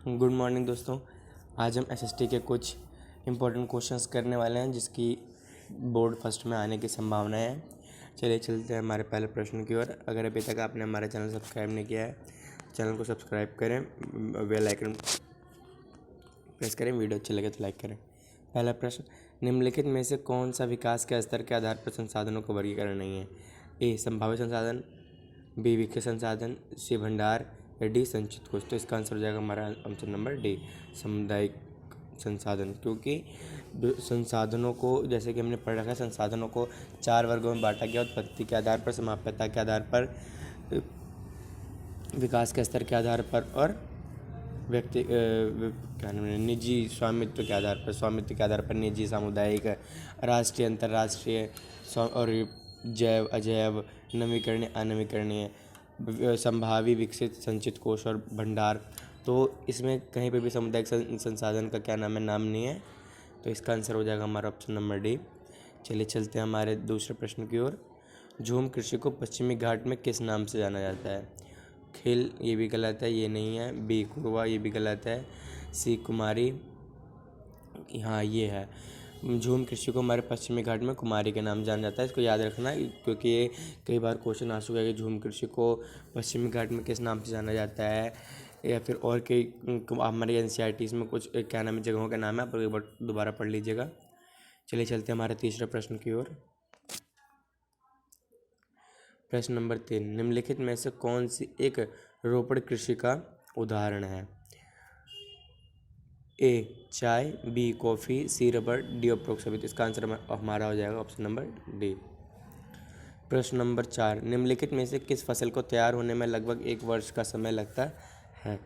Good morning दोस्तों। आज हम एसएसटी के कुछ इम्पोर्टेंट क्वेश्चंस करने वाले हैं जिसकी बोर्ड फर्स्ट में आने की संभावना है। चलिए चलते हैं हमारे पहले प्रश्न की ओर। अगर अभी तक आपने हमारा चैनल सब्सक्राइब नहीं किया है, चैनल को सब्सक्राइब करें, बेल आइकन प्रेस करें, वीडियो अच्छी लगे तो लाइक करें। पहला प्रश्न, निम्नलिखित में से कौन सा विकास के स्तर के आधार पर संसाधनों का वर्गीकरण नहीं है? ए संभावित संसाधन, बी विकसित संसाधन, सी भंडार या डी संचित कोष। तो इसका आंसर हो जाएगा हमारा ऑप्शन नंबर डी, सामुदायिक संसाधन। क्योंकि संसाधनों को, जैसे कि हमने पढ़ रखा है, संसाधनों को 4 वर्गों में बांटा गया। उत्पत्ति के आधार पर, समाप्यता के आधार पर, विकास के स्तर के आधार पर और निजी स्वामित्व के आधार पर। स्वामित्व के आधार पर निजी, सामुदायिक, राष्ट्रीय, अंतर्राष्ट्रीय और जैव, अजैव, नवीकरणीय, अनवीकरणीय, संभावी, विकसित, संचित कोष और भंडार। तो इसमें कहीं पे भी सामुदायिक संसाधन का क्या नाम है, नाम नहीं है। तो इसका आंसर हो जाएगा हमारा ऑप्शन नंबर डी। चलिए चलते हैं हमारे दूसरे प्रश्न की ओर। झूम कृषि को पश्चिमी घाट में किस नाम से जाना जाता है? खिल, ये भी गलत है, ये नहीं है। बी कुरवा, ये भी गलत है। सी कुमारी, हाँ ये है। झूम कृषि को हमारे पश्चिमी घाट में कुमारी के नाम जाना जाता है। इसको याद रखना क्योंकि ये कई बार क्वेश्चन आ चुका है कि झूम कृषि को पश्चिमी घाट में किस नाम से जाना जाता है, या फिर और कई हमारे एनसीईआरटी में कुछ क्या नाम है, जगहों का नाम है। आप एक बार दोबारा पढ़ लीजिएगा। चलिए चलते हैं हमारे तीसरे प्रश्न की ओर। प्रश्न नंबर 3, निम्नलिखित में से कौन सी एक रोपड़ कृषि का उदाहरण है? ए चाय, बी कॉफ़ी, सी रबर, डी उपरोक्त सभी। तो इसका आंसर हमारा हो जाएगा ऑप्शन नंबर डी। प्रश्न नंबर 4, निम्नलिखित में से किस फसल को तैयार होने में लगभग 1 वर्ष का समय लगता है?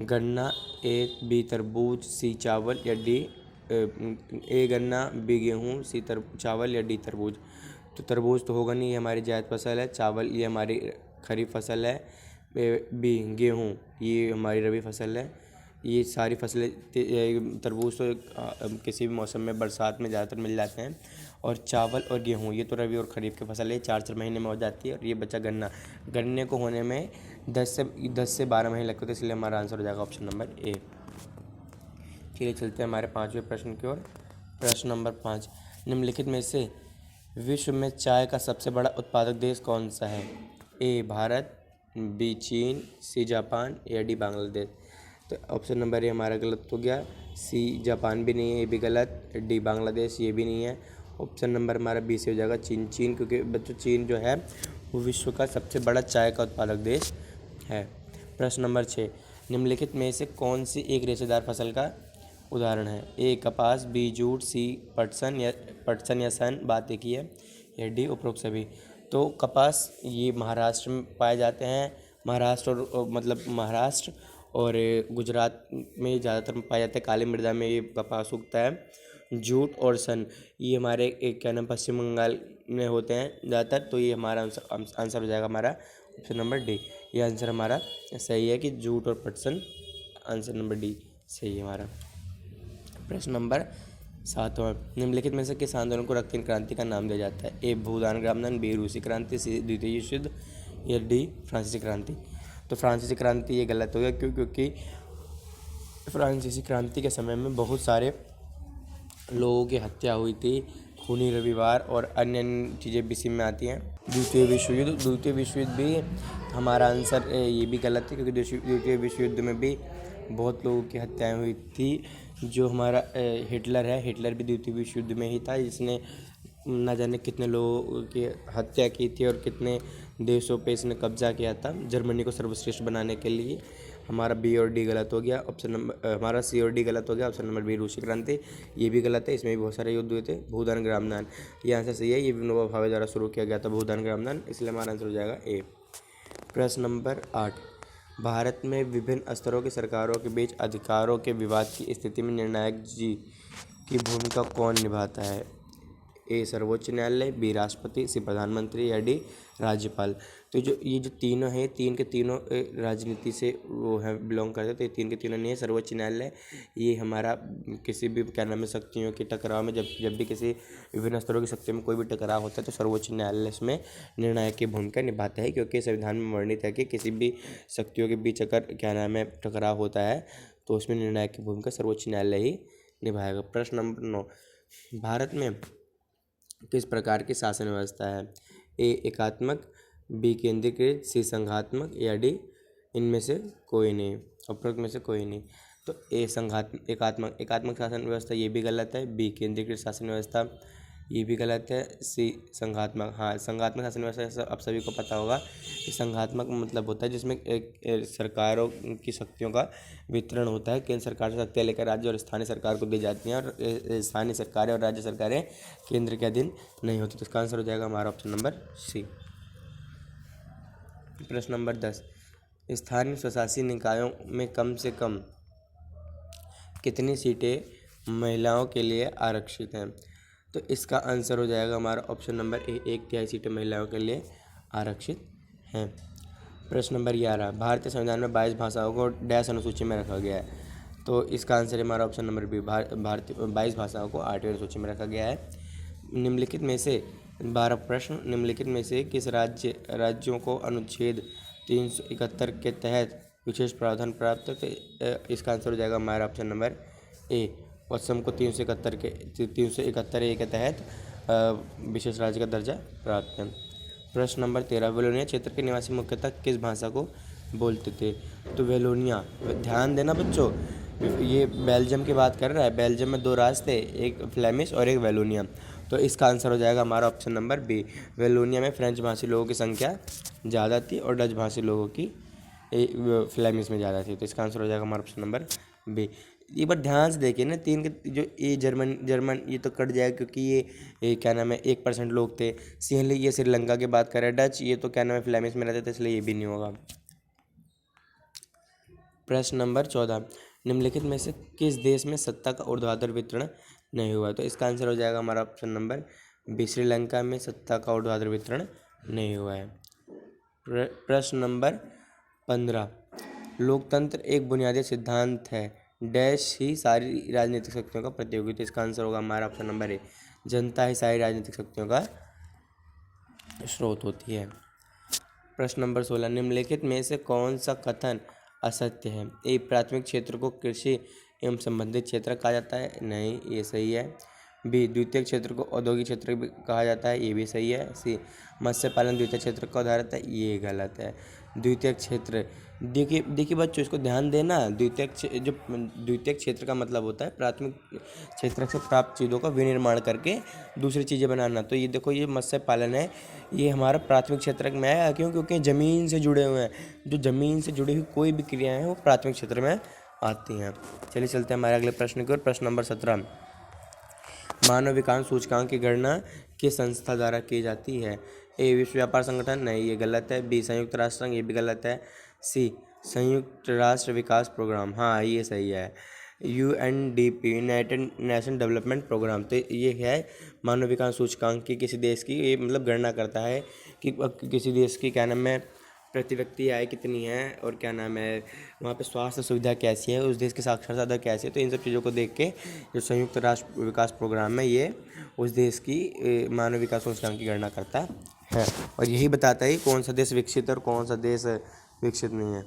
गन्ना, ए बी तरबूज, सी चावल या डी ए गन्ना, बी गेहूँ, सी चावल या डी तरबूज। तो तरबूज तो होगा नहीं, ये हमारी जायद फसल है। चावल ये हमारी खरीफ फसल है। बी गेहूँ ये हमारी रबी फसल है। ये सारी फसलें, तरबूज तो किसी भी मौसम में बरसात में ज़्यादातर मिल जाते हैं, और चावल और गेहूँ ये तो रबी और खरीफ की फसल है, 4 महीने में हो जाती है। और ये बचा गन्ना, गन्ने को होने में 10 से 12 महीने लगते थे, इसलिए हमारा आंसर हो जाएगा ऑप्शन नंबर ए। चलिए चलते हैं हमारे 5वें प्रश्न की ओर। प्रश्न नंबर 5, निम्नलिखित में से विश्व में चाय का सबसे बड़ा उत्पादक देश कौन सा है? ए भारत, बी चीन, सी जापान या डी बांग्लादेश। तो ऑप्शन नंबर ए हमारा गलत हो गया। सी जापान भी नहीं है, ये भी गलत। डी बांग्लादेश, ये भी नहीं है। ऑप्शन नंबर हमारा बी से हो जाएगा चीन। क्योंकि बच्चों चीन जो है वो विश्व का सबसे बड़ा चाय का उत्पादक देश है। प्रश्न नंबर 6, निम्नलिखित में से कौन सी एक रेशेदार फसल का उदाहरण है? ए कपास, बी जूट, सी पटसन या सन, बात एक ही है, या डी उपरोक्त सभी। तो कपास ये महाराष्ट्र में पाए जाते हैं। महाराष्ट्र और गुजरात में ज़्यादातर पाए जाते हैं। काली मृदा में ये कपास उगता है। जूट और सन ये हमारे क्या नाम, पश्चिम बंगाल में होते हैं ज़्यादातर। तो ये हमारा आंसर हो जाएगा हमारा ऑप्शन नंबर डी। ये आंसर हमारा सही है कि जूट और पटसन, आंसर नंबर डी सही है हमारा। प्रश्न नंबर 7वां, निम्नलिखित में से किस आंदोलन को रक्तहीन क्रांति का नाम दिया जाता है? ए भूदान ग्रामदान, बी रूसी क्रांति, सी द्वितीय विश्व युद्ध या डी फ्रांसीसी क्रांति। तो फ्रांसीसी क्रांति ये गलत हो गया, क्योंकि फ्रांसीसी क्रांति के समय में बहुत सारे लोगों की हत्या हुई थी, खूनी रविवार और अन्य चीज़ें भी इसी में आती हैं। द्वितीय विश्व युद्ध भी हमारा आंसर ये भी गलत है, क्योंकि द्वितीय विश्व युद्ध में भी बहुत लोगों की हत्याएं हुई थी। जो हमारा हिटलर है, हिटलर भी द्वितीय विश्व युद्ध में ही था, जिसने न जाने कितने लोगों की हत्या की थी और कितने देशों पे इसने कब्जा किया था जर्मनी को सर्वश्रेष्ठ बनाने के लिए। हमारा बी और डी गलत हो गया। हमारा सी और डी गलत हो गया। ऑप्शन नंबर बी रूसी क्रांति ये भी गलत है, इसमें भी बहुत सारे युद्ध हुए थे। भूदान ग्रामदान ये आंसर सही है, ये विनोबा भावे द्वारा शुरू किया गया था भूदान ग्रामदान, इसलिए हमारा आंसर हो जाएगा ए। प्रश्न नंबर 8, भारत में विभिन्न स्तरों की सरकारों के बीच अधिकारों के विवाद की स्थिति में निर्णायक जी की भूमिका कौन निभाता है? ए सर्वोच्च न्यायालय, बी राष्ट्रपति, सी प्रधानमंत्री या डी राज्यपाल। तो ये जो तीनों हैं, तीन के तीनों राजनीति से वो है, बिलोंग करते हैं। तो ये तीन के तीनों नहीं है। सर्वोच्च न्यायालय ये हमारा किसी भी क्या नाम है शक्तियों के टकराव में, जब भी किसी विभिन्न स्तरों की शक्तियों में कोई भी टकराव होता है तो सर्वोच्च न्यायालय इसमें निर्णायक की भूमिका निभाता है, क्योंकि संविधान में वर्णित है कि किसी भी शक्तियों के बीच अगर क्या नाम है टकराव होता है तो उसमें निर्णायक की भूमिका सर्वोच्च न्यायालय ही निभाएगा। प्रश्न नंबर 9, भारत में किस प्रकार की शासन व्यवस्था है? ए एकात्मक, बी केंद्रीकृत, सी संघात्मक या डी इनमें से कोई नहीं, उपरोक्त में से कोई नहीं। तो ए एकात्मक शासन व्यवस्था ये भी गलत है, बी केंद्रीकृत शासन व्यवस्था ये भी गलत है, सी संघात्मक, हाँ संघात्मक शासन व्यवस्था अब सभी को पता होगा कि संघात्मक मतलब होता है जिसमें सरकारों की शक्तियों का वितरण होता है। केंद्र सरकार से शक्तियाँ लेकर राज्य और स्थानीय सरकार को दी जाती हैं और स्थानीय सरकारें और राज्य सरकारें केंद्र के अधीन नहीं होती। तो इसका आंसर हो जाएगा हमारा ऑप्शन नंबर सी। प्रश्न नंबर 10, स्थानीय स्वशासी निकायों में कम से कम कितनी सीटें महिलाओं के लिए आरक्षित हैं? तो इसका आंसर हो जाएगा हमारा ऑप्शन नंबर ए, 1/3 सीटें महिलाओं के लिए आरक्षित हैं। प्रश्न नंबर 11, भारतीय संविधान में 22 भाषाओं को डैश अनुसूची में रखा गया है? तो इसका आंसर हमारा ऑप्शन नंबर बी, भारतीय 22 भाषाओं को 8वीं अनुसूची में रखा गया है। निम्नलिखित में से 12 प्रश्न, निम्नलिखित में से किस राज्यों को अनुच्छेद 371 के तहत विशेष प्रावधान प्राप्त है? तो इसका आंसर हो जाएगा हमारा ऑप्शन नंबर ए, असम को 371 ए के तहत विशेष राज्य का दर्जा प्राप्त है। प्रश्न नंबर 13, वेलोनिया क्षेत्र के निवासी मुख्यतः किस भाषा को बोलते थे? तो वेलोनिया, ध्यान देना बच्चों, ये बेल्जियम की बात कर रहा है। बेल्जियम में 2 राज्य थे, एक फ्लेमिश और एक वेलोनिया। तो इसका आंसर हो जाएगा हमारा ऑप्शन नंबर बी, वेलोनिया में फ्रेंच भाषी लोगों की संख्या ज़्यादा थी और डच भाषी लोगों की फ्लेमिश में ज़्यादा थी। तो इसका आंसर हो जाएगा हमारा ऑप्शन नंबर बी। एक बार ध्यान से देखिए ना, 3 के जो ये जर्मन ये तो कट जाएगा क्योंकि ये क्या नाम है 1% लोग थे। सिंहली ये श्रीलंका की बात कर रहे हैं। डच ये तो क्या नाम है फ्लेमिश में रहते थे, इसलिए ये भी नहीं होगा। प्रश्न नंबर 14, निम्नलिखित में से किस देश में सत्ता का ऊर्ध्वाधर वितरण नहीं हुआ? तो इसका आंसर हो जाएगा हमारा ऑप्शन नंबर बी, श्रीलंका में सत्ता का ऊर्ध्वाधर वितरण नहीं हुआ है। प्रश्न नंबर 15, लोकतंत्र एक बुनियादी सिद्धांत है डैश ही सारी राजनीतिक शक्तियों का प्रतियोगी। तो इसका आंसर होगा हमारा ऑप्शन नंबर ए, जनता ही सारी राजनीतिक शक्तियों का स्रोत होती है। प्रश्न नंबर 16, निम्नलिखित में से कौन सा कथन असत्य है? ए, प्राथमिक क्षेत्र को कृषि एवं संबंधित क्षेत्र कहा जाता है, नहीं ये सही है। बी, द्वितीयक क्षेत्र को औद्योगिक क्षेत्र भी कहा जाता है, ये भी सही है। सी, मत्स्य पालन द्वितीय क्षेत्र का उदाहरण है, ये गलत है। द्वितीयक क्षेत्र, देखिए बच्चों इसको ध्यान देना, द्वितीयक क्षेत्र का मतलब होता है प्राथमिक क्षेत्र से प्राप्त चीज़ों का विनिर्माण करके दूसरी चीज़ें बनाना। तो ये देखो, ये मत्स्य पालन है, ये हमारा प्राथमिक क्षेत्र में आया। क्यों? क्योंकि ज़मीन से जुड़े हुए हैं, जो ज़मीन से जुड़ी हुई कोई भी क्रियाएँ हैं वो प्राथमिक क्षेत्र में आती हैं। चलिए चलते हैं हमारे अगले प्रश्न की ओर। प्रश्न नंबर 17, मानव विकास सूचकांक की गणना किस संस्था द्वारा की जाती है? ए, विश्व व्यापार संगठन, नहीं ये गलत है। बी, संयुक्त राष्ट्र संघ, ये भी गलत है। सी, संयुक्त राष्ट्र विकास प्रोग्राम, हाँ ये सही है। UNDP, United Nation Development Programme. तो ये है मानव विकास सूचकांक की किसी देश की, ये मतलब गणना करता है कि किसी देश की क्या नाम है प्रति व्यक्ति आय कितनी है और क्या नाम है वहाँ पे स्वास्थ्य सुविधा कैसी है, उस देश की साक्षरता दर कैसी है। तो इन सब चीज़ों को देख के जो संयुक्त राष्ट्र विकास प्रोग्राम है ये उस देश की मानव विकास सूचकांक की गणना करता है और यही बताता है कौन सा देश विकसित और कौन सा देश विकसित नहीं है।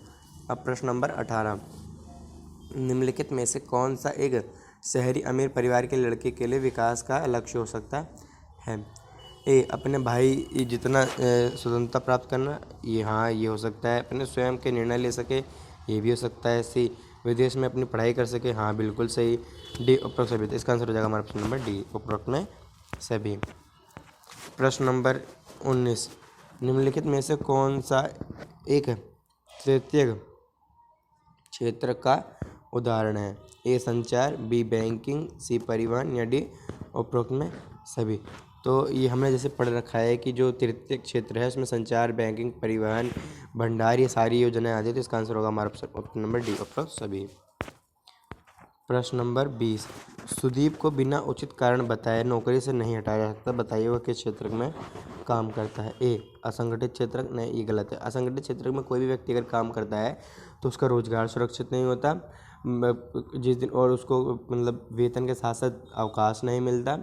अब प्रश्न नंबर 18, निम्नलिखित में से कौन सा एक शहरी अमीर परिवार के लड़के के लिए विकास का लक्ष्य हो सकता है? ए, अपने भाई जितना स्वतंत्रता प्राप्त करना, ये हाँ ये हो सकता है। अपने स्वयं के निर्णय ले सके, ये भी हो सकता है। सी, विदेश में अपनी पढ़ाई कर सके, हाँ बिल्कुल सही। डी, उपरोक्त सभी। तो इसका आंसर हो जाएगा हमारा ऑप्शन नंबर डी, उपरोक्त में सभी। प्रश्न नंबर 19, निम्नलिखित में से कौन सा एक तृतीयक क्षेत्र का उदाहरण है? ए, संचार, बी, बैंकिंग, सी, परिवहन या डी, उपरोक्त में सभी। तो ये हमने जैसे पढ़ रखा है कि जो तृतीयक क्षेत्र है उसमें संचार, बैंकिंग, परिवहन, भंडार ये सारी योजनाएं आती है। तो इसका आंसर होगा हमारा ऑप्शन नंबर डी, उपरोक्त सभी। प्रश्न नंबर 20, सुदीप को बिना उचित कारण बताए नौकरी से नहीं हटाया जा सकता, बताइए वह किस क्षेत्र में काम करता है? ए, असंगठित क्षेत्र, नहीं ये गलत है। असंगठित क्षेत्र में कोई भी व्यक्ति अगर काम करता है तो उसका रोजगार सुरक्षित नहीं होता जिस दिन, और उसको मतलब वेतन के साथ साथ अवकाश नहीं मिलता।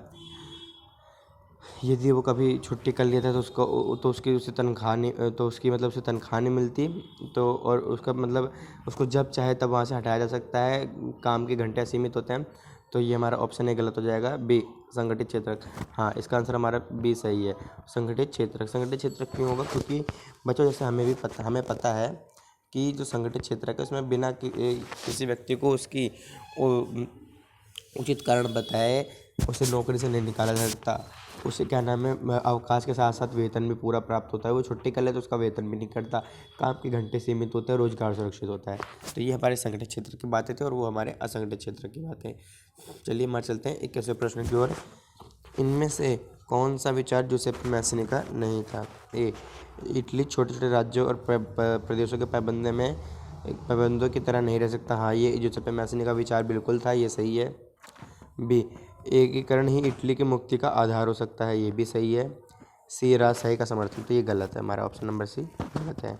यदि वो कभी छुट्टी कर लेता तो उसकी तनख्वाह नहीं, तो उसकी मतलब उसे तनख्वाह नहीं मिलती। तो और उसका मतलब उसको जब चाहे तब वहाँ से हटाया जा सकता है, काम के घंटे असीमित होते हैं। तो ये हमारा ऑप्शन ए गलत हो जाएगा, बी संगठित क्षेत्रक। हाँ, इसका आंसर हमारा बी सही है, संगठित क्षेत्रक। संगठित क्षेत्रक क्यों होगा? क्योंकि बच्चों जैसे हमें पता है कि जो संगठित क्षेत्रक है उसमें बिना किसी व्यक्ति को उसकी उचित कारण बताए उसे नौकरी से नहीं निकाला जा सकता। उसे क्या नाम है, अवकाश के साथ साथ वेतन भी पूरा प्राप्त होता है। वो छुट्टी कर ले तो उसका वेतन भी नहीं कटता, काम के घंटे सीमित होते हैं, रोजगार सुरक्षित होता है। तो ये हमारे संगठित क्षेत्र की बातें थी और वो हमारे असंगठित क्षेत्र की बातें। चलिए हमारे चलते हैं 21वें प्रश्न की ओर। इनमें से कौन सा विचार जूसेप्पे मैसिनी का नहीं था? ए, इटली छोटे छोटे राज्यों और प्रदेशों के पाबंदों की तरह नहीं रह सकता। हाँ, ये जूसेप्पे मैसिनी का विचार बिल्कुल था, ये सही है। बी, एकीकरण ही इटली की मुक्ति का आधार हो सकता है, ये भी सही है। सी, राजशाही का समर्थन, तो ये गलत है, हमारा ऑप्शन नंबर सी गलत है।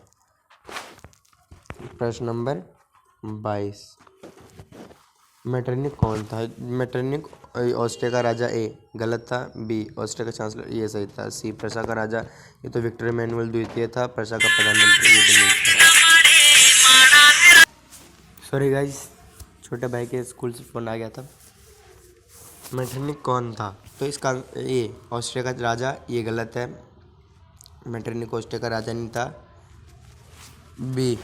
प्रश्न नंबर 22, मेटरनिक कौन था? मेटरनिक ऑस्ट्रिया का राजा, ए गलत था। बी, ऑस्ट्रिया का चांसलर, ये सही था। सी, प्रशा का राजा, ये तो विक्टर इमैनुअल द्वितीय था। प्रशा का प्रधानमंत्री, ये भी नहीं था। सॉरी गाइस, छोटे भाई के स्कूल से फ़ोन आ गया था। मेटरनिक कौन था? तो इसका ए ऑस्ट्रिया का राजा, ये गलत है। मेटरनिक ऑस्ट्रिया का राजा नहीं था। बी,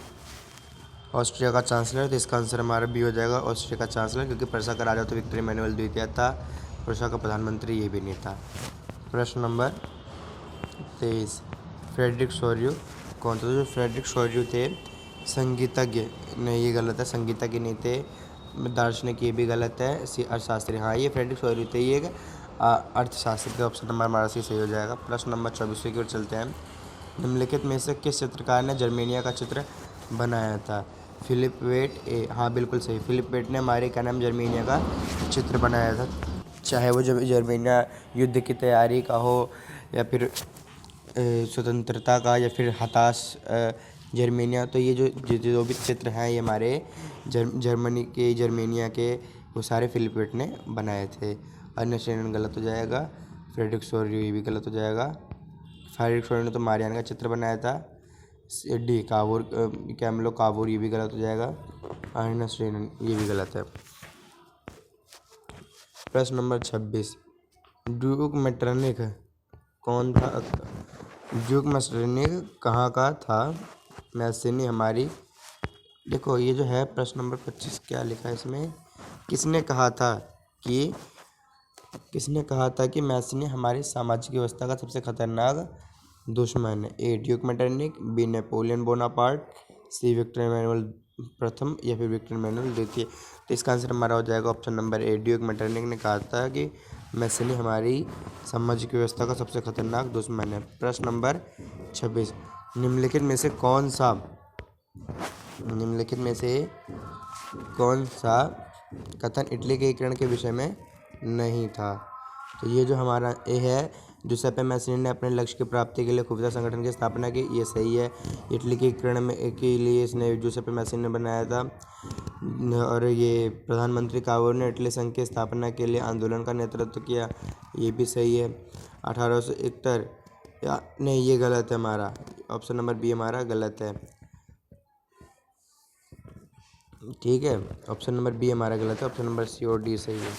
ऑस्ट्रिया का चांसलर, तो इसका आंसर हमारा बी हो जाएगा, ऑस्ट्रिया का चांसलर, क्योंकि प्रशा का राजा तो विक्टर इमैनुअल द्वितीय था। प्रशा का प्रधानमंत्री ये भी नहीं था। प्रश्न नंबर 23, फ्रेडरिक सोर्यू कौन था? तो जो फ्रेडरिक सोर्यू थे संगीतज्ञ, नहीं ये गलत है, संगीतज्ञ नहीं थे। दार्शनिक, ये भी गलत है। सी, अर्थशास्त्री, हाँ ये फ्रेडरिक सोर्यू थे, ये अर्थशास्त्र का ऑप्शन नंबर हमारा सी सही हो जाएगा। प्रश्न नंबर 24 की ओर चलते हैं। निम्नलिखित में से किस चित्रकार ने जर्मेनिया का चित्र बनाया था? फिलिप वेट, ए हाँ बिल्कुल सही, फिलिप वेट ने हमारे क्या नाम जर्मेनिया का चित्र बनाया था। चाहे वो जब जर्मेनिया युद्ध की तैयारी का हो, या फिर स्वतंत्रता का, या फिर हताश जर्मेनिया, तो ये जो भी चित्र हैं ये हमारे जर्मनी के, जर्मेनिया के, वो सारे फिलिप वेट ने बनाए थे। अन्य श्रेणी गलत हो जाएगा। फ्रेडरिक सोर्यू, ये भी गलत हो जाएगा। फ्रेडरिक सोर्यू ने तो मारियाना का चित्र बनाया था। डी, कावूर, कैमलो कावूर, ये भी गलत हो जाएगा। अन्य श्रेणी, ये भी गलत है। प्रश्न नंबर 26, ड्यूक मेटरनिक कौन था? ड्यूक मेटरनिक कहाँ का था? मैसिनी हमारी, देखो ये जो है प्रश्न नंबर 25 क्या लिखा है इसमें, किसने कहा था कि मैसिनी हमारी सामाजिक व्यवस्था का सबसे खतरनाक दुश्मन है? A, Duke Metternich, B, Napoleon Bonaparte, C, Victor Emmanuel प्रथम, या फिर विक्टर इमैनुअल द्वितीय। तो इसका आंसर हमारा हो जाएगा option number A, Duke Metternich ने कहा था कि मैसिनी हमारी सामाजिक व्यवस्था का सबसे खतरनाक दुश्मन है। प्रश्न नंबर 26, निम्नलिखित में से कौन सा कथन इटली के एकीकरण के विषय में नहीं था? तो ये जो हमारा ए है, जूसेप्पे मैसिनी ने अपने लक्ष्य की प्राप्ति के लिए खुफिया संगठन की स्थापना की, ये सही है। इटली के एकीकरण के लिए इसने जूसेप्पे मैसिनी ने बनाया था। और ये प्रधानमंत्री कावूर ने इटली संघ की स्थापना के लिए आंदोलन का नेतृत्व किया, ये भी सही है। 1871, या नहीं ये गलत है, हमारा ऑप्शन नंबर बी हमारा गलत है। ठीक है, ऑप्शन नंबर बी हमारा गलत है, ऑप्शन नंबर सी और डी सही है।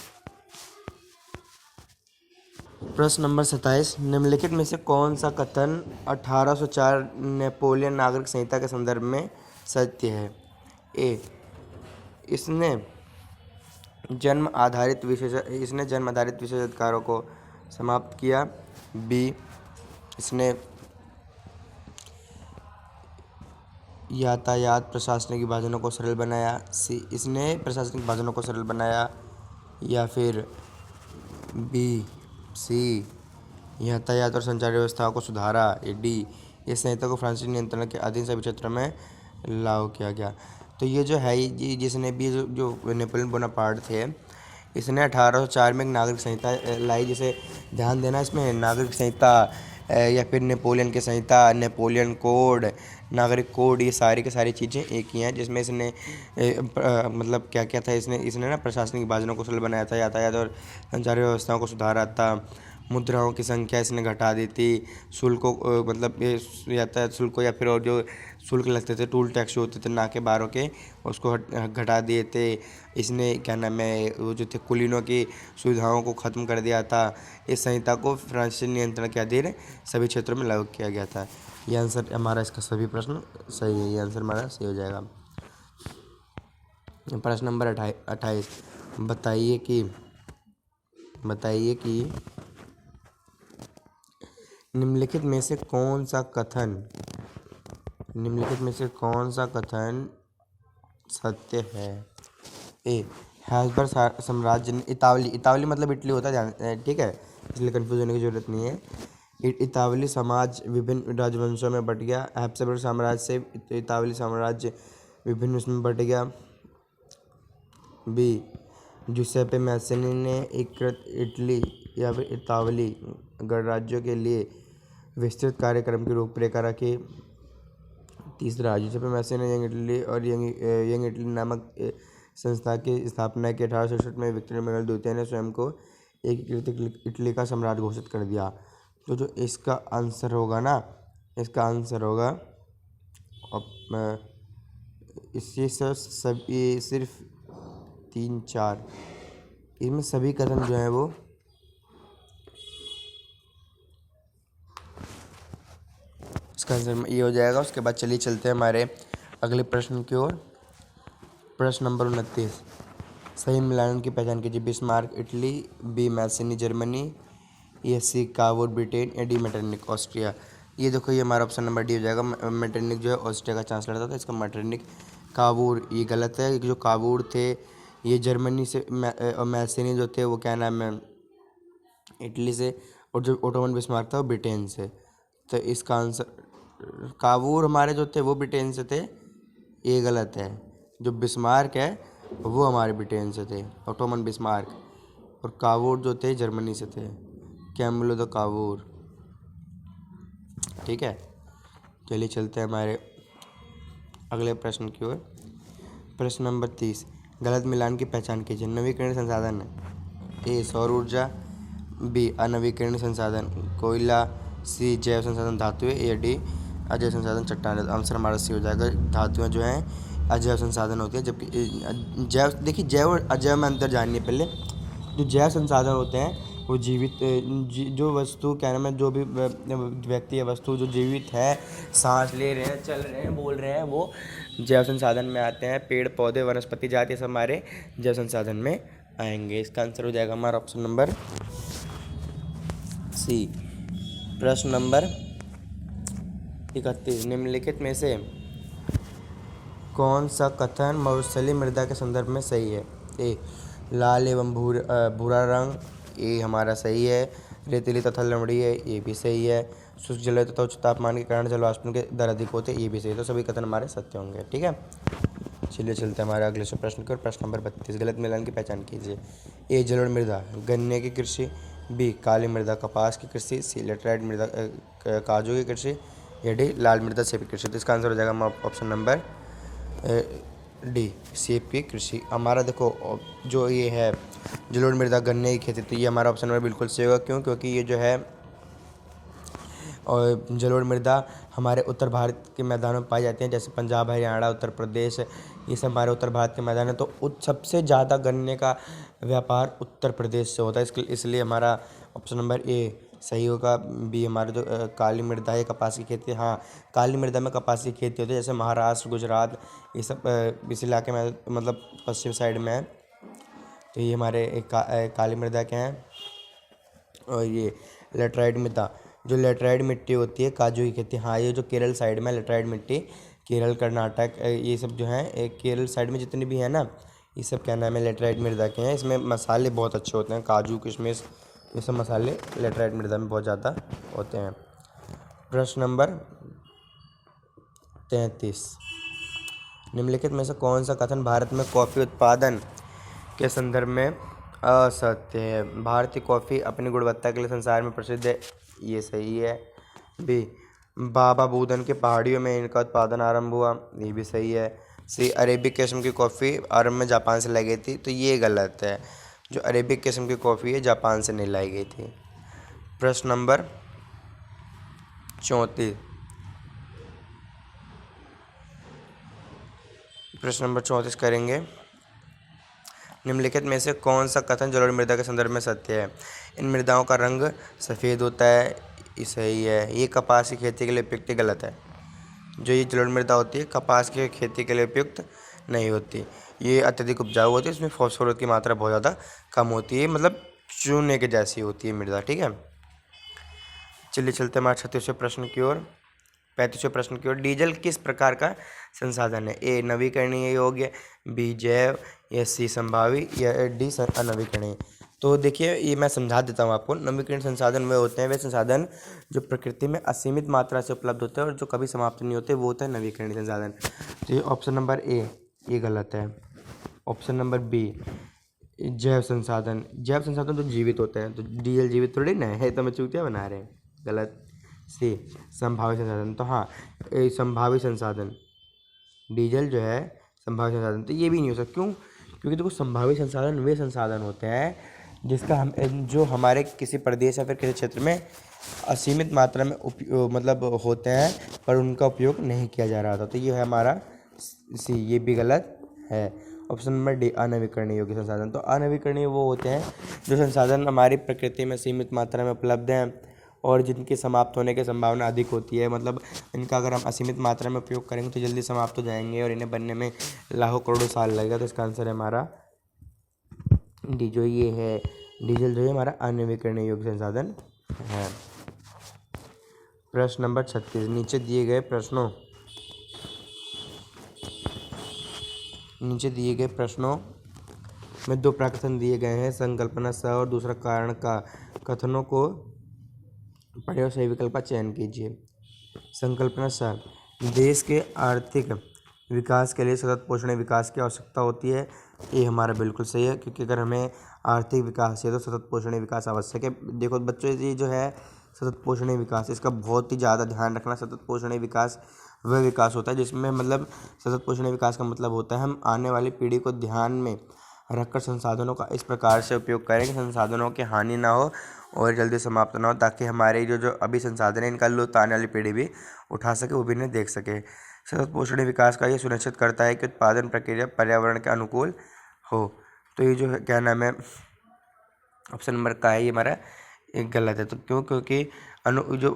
प्रश्न नंबर 27, निम्नलिखित में से कौन सा कथन 1804 नेपोलियन नागरिक संहिता के संदर्भ में सत्य है? ए, इसने जन्म आधारित विशेषाधिकारों को समाप्त किया। बी, इसने यातायात प्रशासनिक विभाजनों को सरल बनाया। सी, इसने प्रशासनिक विभाजनों को सरल बनाया। या फिर बी, सी, यातायात और संचार व्यवस्थाओं को सुधारा। डी, इस संहिता को फ्रांसीसी नियंत्रण के अधीन सभी क्षेत्रों में लागू किया गया। तो ये जो है, जिसने भी जो नेपोलियन बोनापार्ट थे, इसने 1804 में एक नागरिक संहिता लाई। जिसे ध्यान देना, इसमें नागरिक संहिता या फिर नेपोलियन की संहिता, नेपोलियन कोड, नागरिक कोड, ये सारी की सारी चीज़ें एक ही हैं। जिसमें इसने मतलब क्या था, इसने ना प्रशासनिक विभाजनों को सरल बनाया था, यातायात और संचार व्यवस्थाओं को सुधारा था, मुद्राओं की संख्या इसने घटा दी थी। शुल्कों मतलब ये यातायात शुल्क या फिर और जो शुल्क लगते थे, टूल टैक्स होते थे नाके बारों के, उसको घटा दिए थे। इसने क्या नाम है वो जो थे कुलीनों की सुविधाओं को ख़त्म कर दिया था। इस संहिता को फ्रांसीसी नियंत्रण के अधीन सभी क्षेत्रों में लागू किया गया था। ये आंसर हमारा, इसका सभी प्रश्न सही है, ये आंसर हमारा सही हो जाएगा। प्रश्न नंबर 28, बताइए कि निम्नलिखित में से कौन सा कथन सत्य है। ए, हैब्सबर्ग साम्राज्य ने इतावली मतलब इटली होता है, ठीक है, इसलिए कंफ्यूज होने की जरूरत नहीं है। इतावली समाज विभिन्न राजवंशों में बट गया। हैब्सबर्ग साम्राज्य से इतावली साम्राज्य विभिन्न उसमें बट गया। बी, जुसेप्पे मैसेनी ने एकीकृत इटली या फिर इतावली गणराज्यों के लिए विस्तृत कार्यक्रम की रूपरेखा रखी। तीसरा, जुसेप्पे मैसेनी ने यंग इटली और यंग इटली नामक संस्था की स्थापना की। 1867 में विक्टर एमानुएल द्वितीय ने स्वयं को एकीकृत इटली का सम्राट घोषित कर दिया। तो जो इसका आंसर होगा ना, इसका आंसर होगा इससे सभी सिर्फ 3-4, इनमें सभी कथन जो है वो इसका आंसर ये हो जाएगा। उसके बाद चलिए चलते हैं हमारे अगले प्रश्न की ओर। प्रश्न नंबर 29, सही मिलान की पहचान कीजिए। बिस्मार्क इटली, बी मैसेनी जर्मनी, या सी कावूर ब्रिटेन, या डी मेटरनिक ऑस्ट्रिया। ये देखो, ये हमारा ऑप्शन नंबर डी हो जाएगा। मेटरनिक जो है ऑस्ट्रिया का चांसलर था, तो इसका मेटरनिक। कावूर ये गलत है, जो कावूर थे ये जर्मनी से, और मैसेनी जो थे वो क्या नाम है इटली से, और जो ओटोमन बिस्मार्क था वो ब्रिटेन से। तो इसका आंसर, कावूर हमारे जो थे वो ब्रिटेन से थे, ये गलत है। जो बिस्मार्क है वो हमारे ब्रिटेन से थे, ओटोमन बिस्मार्क, और कावूर जो थे जर्मनी से थे, कैमुलो द कावूर, ठीक है। चलिए चलते हैं हमारे अगले प्रश्न की ओर। प्रश्न नंबर 30, गलत मिलान की पहचान कीजिए। नवीकरणीय संसाधन, ए सौर ऊर्जा, बी अनवीकरणीय संसाधन कोयला, सी जैव संसाधन धातुएं, या डी अजैव संसाधन चट्टान। आंसर हमारा सी हो जाएगा। धातुएं जो हैं अजैव संसाधन होती है, जबकि जैव, देखिए जैव और अजैव में अंतर जानिए पहले। जो जैव संसाधन होते हैं वो जीवित जो वस्तु क्या नाम है, जो भी व्यक्ति या वस्तु जो जीवित है, सांस ले रहे हैं, चल रहे हैं, बोल रहे हैं, वो जैव संसाधन में आते हैं। पेड़ पौधे वनस्पति जाति सब हमारे जैव संसाधन में आएंगे। इसका आंसर हो जाएगा हमारा ऑप्शन नंबर सी। प्रश्न नंबर 31, निम्नलिखित में से कौन सा कथन मरुस्थलीय मृदा के संदर्भ में सही है। ए, लाल एवं भूरा रंग, ये हमारा सही है। रेतीली तथा लवणीय है, ये भी सही है। शुष्क जलवायु तथा उच्च तापमान के कारण जलवाष्पन के दर अधिक होते हैं, ये भी सही है। तो सभी कथन हमारे सत्य होंगे, ठीक है। चलिए चलते हैं हमारे अगले प्रश्न की ओर। प्रश्न नंबर 32, गलत मिलान की पहचान कीजिए। ए, जलोढ़ मृदा गन्ने की कृषि, बी काली मृदा कपास की कृषि, सी लेटराइट मृदा काजू की कृषि, या डी लाल मृदा सेब की कृषि। तो इसका आंसर हो जाएगा ऑप्शन नंबर डी सेब की कृषि। हमारा देखो जो ये है जलोढ़ मृदा गन्ने की खेती, तो ये हमारा ऑप्शन नंबर बिल्कुल सही होगा। क्यों? क्योंकि ये जो है और जलोढ़ मृदा हमारे उत्तर भारत के मैदानों में पाई जाती हैं, जैसे पंजाब, हरियाणा, उत्तर प्रदेश, ये सब हमारे उत्तर भारत के मैदान हैं। तो सबसे ज़्यादा गन्ने का व्यापार उत्तर प्रदेश से होता है, इसलिए हमारा ऑप्शन नंबर ए सही होगा। बी हमारे जो काली मृदा है कपास की खेती, हाँ काली मृदा में कपास की खेती होती है, जैसे महाराष्ट्र, गुजरात, ये सब इस इलाके में मतलब पश्चिम साइड में है। तो ये हमारे काली मृदा के हैं। और ये लेटराइट मृदा, जो लेटराइट मिट्टी होती है काजू की खेती, हाँ ये जो केरल साइड में लेटराइट मिट्टी, केरल, कर्नाटक, ये सब जो हैं केरल साइड में जितनी भी है ना, ये सब क्या नाम है लेटराइट मृदा के हैं। इसमें मसाले बहुत अच्छे होते हैं, काजू किशमिश ये सब मसाले लेटराइट मृदा में बहुत ज़्यादा होते हैं। प्रश्न नंबर 33, निम्नलिखित में से कौन सा कथन भारत में कॉफ़ी उत्पादन के संदर्भ में असत्य है। भारतीय कॉफ़ी अपनी गुणवत्ता के लिए संसार में प्रसिद्ध है, ये सही है। बी, बाबा बूदन के पहाड़ियों में इनका उत्पादन आरंभ हुआ, ये भी सही है। सी, अरेबिक किस्म की कॉफ़ी आरंभ में जापान से लाई गई थी, तो ये गलत है। जो अरेबिक किस्म की कॉफ़ी है जापान से नहीं लाई गई थी। प्रश्न नंबर 34। प्रश्न नंबर 34 करेंगे। निम्नलिखित में से कौन सा कथन जलोढ़ मृदा के संदर्भ में सत्य है? इन मृदाओं का रंग सफ़ेद होता है, ये सही है। ये कपास की खेती के लिए उपयुक्त, गलत है। जो ये जलोढ़ मृदा होती है कपास की खेती के लिए उपयुक्त नहीं होती। ये अत्यधिक उपजाऊ होती है, इसमें फॉस्फोरस की मात्रा बहुत ज़्यादा कम होती है, मतलब चूने के जैसी होती है मृदा। ठीक है, चलिए चलते हमारे 36वें प्रश्न की ओर, 35वें प्रश्न की ओर। डीजल किस प्रकार का संसाधन है? ए नवीकरणीय योग्य, बी जैव, या सी संभावी, या डी अनवीकरणीय। तो देखिए, ये मैं समझा देता हूँ आपको। नवीकरणीय संसाधन वे होते हैं, वे संसाधन जो प्रकृति में असीमित मात्रा से उपलब्ध होते हैं और जो कभी समाप्त नहीं होते, वो होता है नवीकरणीय संसाधन। तो ये ऑप्शन नंबर ए ये गलत है। ऑप्शन नंबर बी जैव संसाधन। जैव संसाधन तो जीवित होते हैं, तो डीजल जीवित थोड़ी ना है, तो मैं चूतिया बना रहे हैं, गलत। सी संभावित संसाधन, तो हाँ संभावित संसाधन, डीजल जो है संभावित संसाधन। तो ये भी नहीं हो सकता, क्यों? क्योंकि देखो, संभावित संसाधन वे संसाधन होते हैं जिसका हम जो हमारे किसी प्रदेश या फिर किसी क्षेत्र में असीमित मात्रा में मतलब होते हैं, पर उनका उपयोग नहीं किया जा रहा था। तो ये है हमारा सी, ये भी गलत है। ऑप्शन नंबर डी अनवीकरणीय योग्य संसाधन। तो अनवीकरणीय वो होते हैं जो संसाधन हमारी प्रकृति में सीमित मात्रा में उपलब्ध हैं और जिनके समाप्त होने की संभावना अधिक होती है। मतलब इनका अगर हम असीमित मात्रा में उपयोग करेंगे तो जल्दी समाप्त हो जाएंगे और इन्हें बनने में लाखों करोड़ों साल लगेगा। तो इसका आंसर है हमारा डी, जो ये है डीजल, जो है हमारा अनवीकरणीय योग्य संसाधन है। प्रश्न नंबर 36। नीचे दिए गए प्रश्नों में दो प्रकथन दिए गए हैं, संकल्पना स और दूसरा कारण का। कथनों को पढ़े और सही विकल्प का चयन कीजिए। संकल्पना स, देश के आर्थिक विकास के लिए सतत पोषणीय विकास की आवश्यकता होती है। ये हमारा बिल्कुल सही है, क्योंकि अगर हमें आर्थिक विकास है तो सतत पोषणीय विकास आवश्यक है। देखो बच्चों, ये जो है सतत पोषणीय विकास, इसका बहुत ही ज़्यादा ध्यान रखना। सतत पोषणीय विकास वह विकास होता है जिसमें मतलब सतत पोषणीय विकास का मतलब होता है हम आने वाली पीढ़ी को ध्यान में रखकर संसाधनों का इस प्रकार से उपयोग करें कि संसाधनों की हानि ना हो और जल्दी समाप्त ना हो, ताकि हमारे जो अभी संसाधन है इनका लुत्फ आने वाली पीढ़ी भी उठा सके, वो भी इन्हें देख सके। सतत पोषणीय विकास का ये सुनिश्चित करता है कि उत्पादन प्रक्रिया पर्यावरण के अनुकूल हो। तो ये जो है क्या नाम है, ऑप्शन नंबर का है, ये हमारा एक गलत है। तो क्यों? क्योंकि जो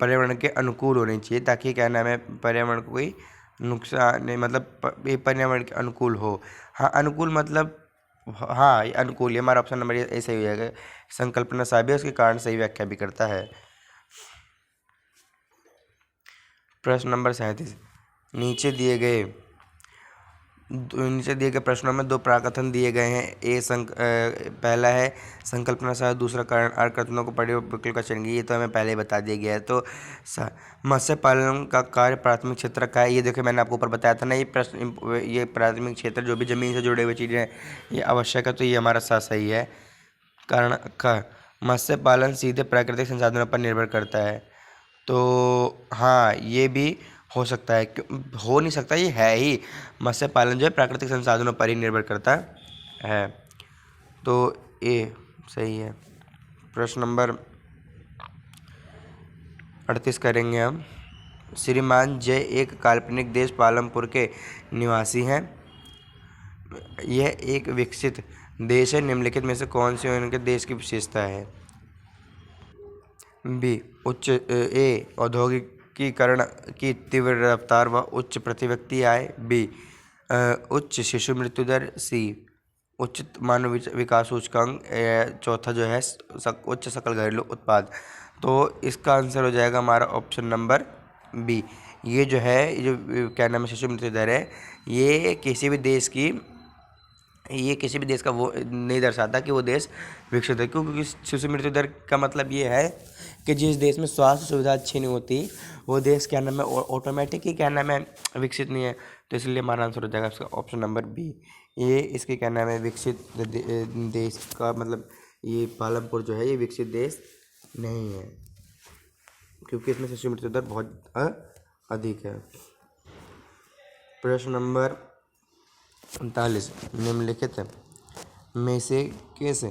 पर्यावरण के अनुकूल होनी चाहिए, ताकि क्या नाम है पर्यावरण को कोई नुकसान नहीं, मतलब ये पर्यावरण के अनुकूल हो। हाँ अनुकूल मतलब, हाँ ये अनुकूल है। हमारा ऑप्शन नंबर ये सही हो जाएगा। संकल्पना साबित उसके कारण सही व्याख्या भी करता है। प्रश्न नंबर 37। नीचे दिए गए प्रश्नों में दो प्रकथन दिए गए हैं। पहला है संकल्पना सा, दूसरा कारण। अर्थ कथनों को पढ़े विकल्प का चयन कीजिए। ये तो हमें पहले ही बता दिया गया है। तो मत्स्य पालन का कार्य प्राथमिक क्षेत्र का है। ये देखो मैंने आपको ऊपर बताया था ना, ये प्रश्न, ये प्राथमिक क्षेत्र जो भी जमीन से जुड़े हुए चीज़ें हैं ये आवश्यक है। तो ये हमारा सही है। कारण ख, मत्स्य पालन सीधे प्राकृतिक संसाधनों पर निर्भर करता है। तो हाँ ये भी हो सकता है, क्यों हो नहीं सकता, ये है ही। मत्स्य पालन जो है प्राकृतिक संसाधनों पर ही निर्भर करता है। तो ए सही है। प्रश्न नंबर 38 करेंगे हम। श्रीमान जय एक काल्पनिक देश पालमपुर के निवासी हैं। यह एक विकसित देश है। निम्नलिखित में से कौन सी उनके देश की विशेषता है? बी औद्योगिकीकरण की तीव्र रफ्तार व उच्च प्रति व्यक्ति आय। बी उच्च शिशु मृत्यु दर। सी उच्च मानव विकास सूचकांक। चौथा जो है उच्च सकल घरेलू उत्पाद। तो इसका आंसर हो जाएगा हमारा ऑप्शन नंबर बी। ये जो है, ये जो क्या नाम है शिशु मृत्यु दर है, ये किसी भी देश का वो नहीं दर्शाता कि वो देश विकसित है। क्यों? क्योंकि शिशु मृत्यु दर का मतलब ये है कि जिस देश में स्वास्थ्य सुविधा अच्छी नहीं होती वो देश क्या नाम है ऑटोमेटिक ही क्या नाम है विकसित नहीं है। तो इसलिए हमारा आंसर हो जाएगा इसका ऑप्शन नंबर बी। ये इसके क्या नाम है विकसित देश का मतलब ये पालमपुर जो है ये विकसित देश नहीं है, क्योंकि इसमें शिशु मृत्यु दर बहुत अधिक है। प्रश्न नंबर 39। निम्नलिखित में से किस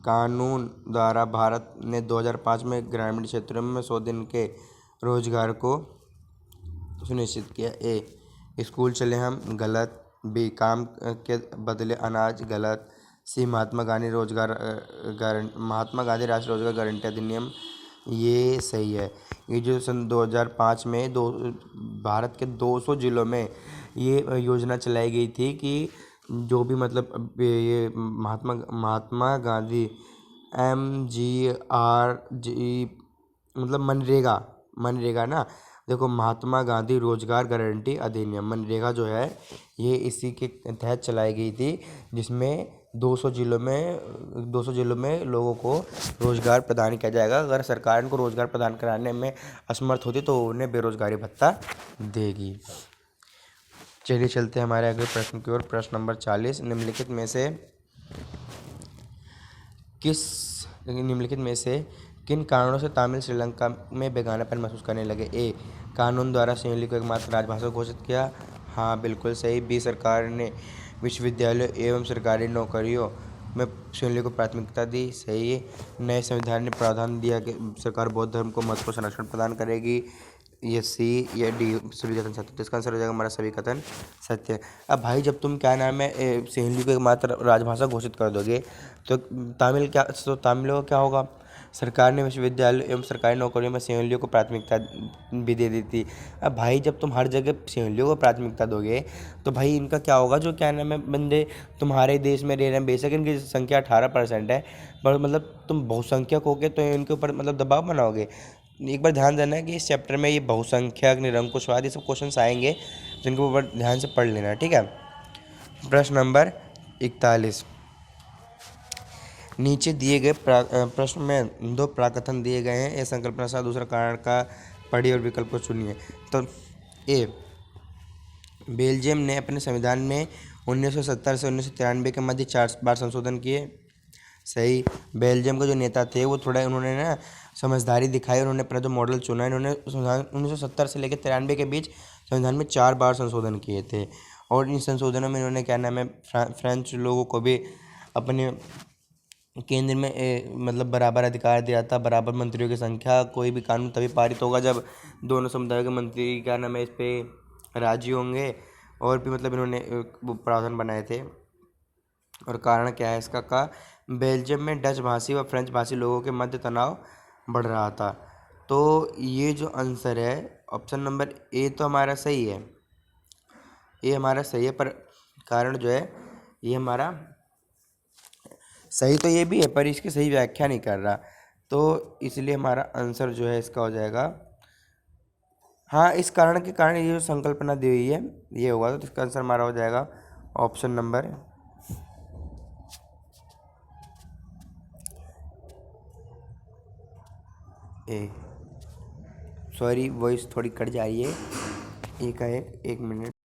कानून द्वारा भारत ने 2005 में ग्रामीण क्षेत्रों में 100 दिन के रोजगार को सुनिश्चित किया। ए स्कूल चले हम, गलत। बी काम के बदले अनाज, गलत। सी महात्मा गांधी राष्ट्रीय रोजगार गारंटी अधिनियम, ये सही है। ये जो सन 2005 में भारत के 200 जिलों में ये योजना चलाई गई थी कि जो भी मतलब ये महात्मा गांधी MGRG मतलब मनरेगा ना। देखो, महात्मा गांधी रोजगार गारंटी अधिनियम मनरेगा जो है ये इसी के तहत चलाई गई थी, जिसमें 200 जिलों में लोगों को रोजगार प्रदान किया जाएगा। अगर सरकार इनको रोजगार प्रदान कराने में असमर्थ होती तो उन्हें बेरोजगारी भत्ता देगी। चलिए चलते हैं हमारे अगले प्रश्न की ओर। प्रश्न नंबर 40, निम्नलिखित में से किन कारणों से तमिल श्रीलंका में बेगानापन महसूस करने लगे। ए कानून द्वारा सिंहली को एकमात्र राजभाषा घोषित किया, हाँ बिल्कुल सही। बी सरकार ने विश्वविद्यालयों एवं सरकारी नौकरियों में सिंहली को प्राथमिकता दी, सही। नए संविधान ने प्रावधान दिया कि सरकार बौद्ध धर्म को महत्वपूर्ण संरक्षण प्रदान करेगी, ये सी। या डी सभी कथन सत्य। तो इसका आंसर हो जाएगा हमारा सभी कथन सत्य। अब भाई जब तुम क्या नाम है सिंहली को एकमात्र राजभाषा घोषित कर दोगे तो तमिलों का क्या होगा। सरकार ने विश्वविद्यालय एवं सरकारी नौकरियों में सिंहलियों को प्राथमिकता भी दे दी थी। अब भाई जब तुम हर जगह सिंहलियों को प्राथमिकता दोगे तो भाई इनका क्या होगा, जो क्या नाम है बंदे तुम्हारे देश में रह रहे हैं, बेशक इनकी संख्या 18% है, पर मतलब तुम बहुसंख्यक होगे तो इनके ऊपर मतलब दबाव बनाओगे। एक बार ध्यान देना है कि इस चैप्टर में ये बहुसंख्यक, निरंकुशवाद, ये सब क्वेश्चंस आएंगे, जिनके ऊपर ध्यान से पढ़ लेना, ठीक है। प्रश्न नंबर 41, नीचे दिए गए प्रश्न में 2 प्राकथन दिए गए हैं। ए संकल्पना सा दूसरा कारण का पढ़िए और विकल्प को चुनिए। तो ए बेल्जियम ने अपने संविधान में 1970 से 1993 के मध्य 4 बार संशोधन किए, सही। बेल्जियम के जो नेता थे वो थोड़ा उन्होंने ना समझदारी दिखाई, उन्होंने अपना जो मॉडल चुना, इन्होंने 1970 से लेकर 93 के बीच संविधान में 4 बार संशोधन किए थे। और इन संशोधनों में इन्होंने क्या नाम है फ्रेंच लोगों को भी अपने केंद्र में मतलब बराबर अधिकार दिया था, बराबर मंत्रियों की संख्या। कोई भी कानून तभी पारित होगा जब दोनों समुदायों के मंत्री क्या नाम है इस पर राजी होंगे। और भी मतलब इन्होंने प्रावधान बनाए थे। और कारण क्या है इसका का बेल्जियम में डच भाषी व फ्रेंच भाषी लोगों के मध्य तनाव बढ़ रहा था। तो ये जो आंसर है ऑप्शन नंबर ए तो हमारा सही है, ये हमारा सही है, पर कारण जो है ये हमारा सही तो ये भी है, पर इसकी सही व्याख्या नहीं कर रहा, तो इसलिए हमारा आंसर जो है इसका हो जाएगा हाँ, इस कारण के कारण ये जो संकल्पना दी हुई है ये होगा। तो इसका आंसर हमारा हो जाएगा option number A. Sorry, voice थोड़ी कट जा रही है, एक मिनट।